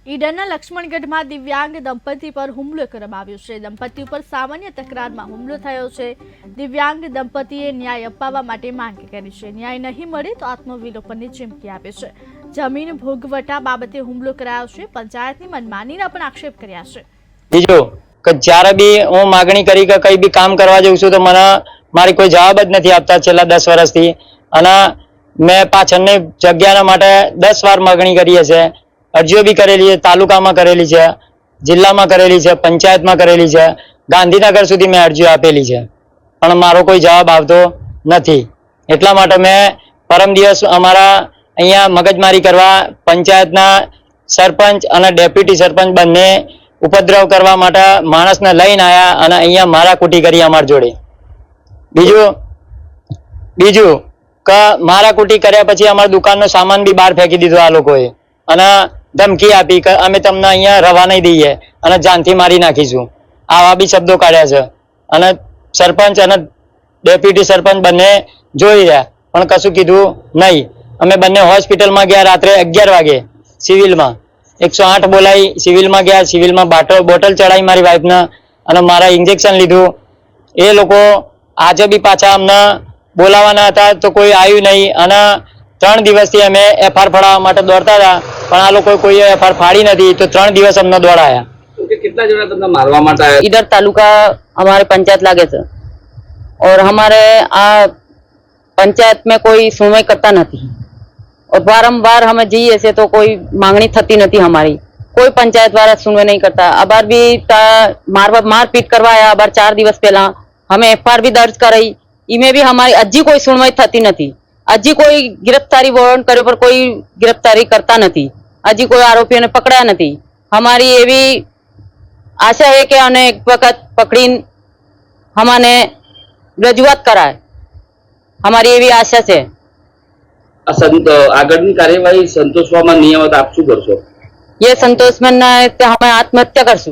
ઈડરના લક્ષ્મણગઢમાં દિવ્યાંગ દંપતી પર હુમલો કરવામાં આવ્યો છે। દંપતી ઉપર સામાન્ય તકરારમાં હુમલો થયો છે। દિવ્યાંગ દંપતીએ ન્યાય અપાવવા માટે માંગ કરી છે। ન્યાય નહીં મળે તો આત્મવિલોપનની ચીમકી આપી છે। જમીન ભોગવટા બાબતે હુમલો કરાયો છે। પંચાયતની મનમાનીના પણ આક્ષેપ કર્યા છે। બીજું કે જ્યારે બી હું માગણી કરી કે કઈ બી કામ કરવા જઉં છું તો મને મારી કોઈ જવાબ જ નથી આપતા છેલ્લા 10 વર્ષથી। અને મેં પાછળની જગ્યાના માટે 10 વાર માગણી કરી છે। અરજીઓ બી કરેલી છે, તાલુકામાં કરેલી છે, જિલ્લામાં કરેલી છે, પંચાયતમાં કરેલી છે, ગાંધીનગર સુધી મેં અરજીઓ આપેલી છે, પણ મારો કોઈ જવાબ આવતો નથી। એટલા માટે મેં પરમ દિવસ અમારા અહીંયા મગજમારી કરવા પંચાયતના સરપંચ અને ડેપ્યુટી સરપંચ બંને ઉપદ્રવ કરવા માટે માણસને લઈને આવ્યા અને અહીંયા મારાકૂટી કરી અમારી જોડે। બીજું કે મારાકૂટી કર્યા પછી અમારી દુકાનનો સામાન બી બહાર ફેંકી દીધો આ લોકોએ અને ધમકી આપી કે અમે તમને અહીંયા રવા નહીં દઈએ અને જાનથી મારી નાખીશું, આવા બી શબ્દો કાઢ્યા છે। અને સરપંચ અને ડેપ્યુટી સરપંચ બંને જોઈ રહ્યા પણ કશું કીધું નહીં। અમે બંને હોસ્પિટલમાં ગયા રાત્રે 11 વાગે સિવિલમાં 108 બોલાવી, સિવિલમાં ગયા, સિવિલમાં બોટલ ચડાવી મારી વાઈફને અને મારા ઇન્જેક્શન લીધું। એ લોકો આજે બી પાછા અમને બોલાવાના હતા તો કોઈ આવ્યું નહીં અને 3 દિવસથી અમે એફઆર ફાડવા માટે દોડતા હતા પણ આ લોકો કોઈ એફઆર ફાડી નથી તો 3 દિવસ અમને દોડાયા। कितना जना तुमने मारवा मारता है? इधर तालुका हमारे पंचायत लागे थे और हमारे पंचायत में कोई सुनवाई करता नहीं और बारंबार हमें जी से तो कोई मांगनी थती नहीं हमारी, कोई पंचायत वाला सुनवाई नहीं करता। अबार भी मारपीट करवाया, अबार 4 दिवस पहला हमें एफआईआर भी दर्ज कराई, इमें भी हमारी अजी कोई सुनवाई थती नहीं। अजी कोई गिरफ्तारी वारंट करे पर कोई गिरफ्तारी करता नहीं, अजी कोई आरोपियों ने पकड़ा नहीं। हमारी ये भी आशा है कि अने एक वक्त पकड़ी हमारे रजूआत कराए, हमारी ये भी आशा है। આગળની કાર્યવાહી સંતોષવામાં નહીં આવે તો આપ શું કરશો? ये संतोष में न है तो हमें आत्महत्या करशु।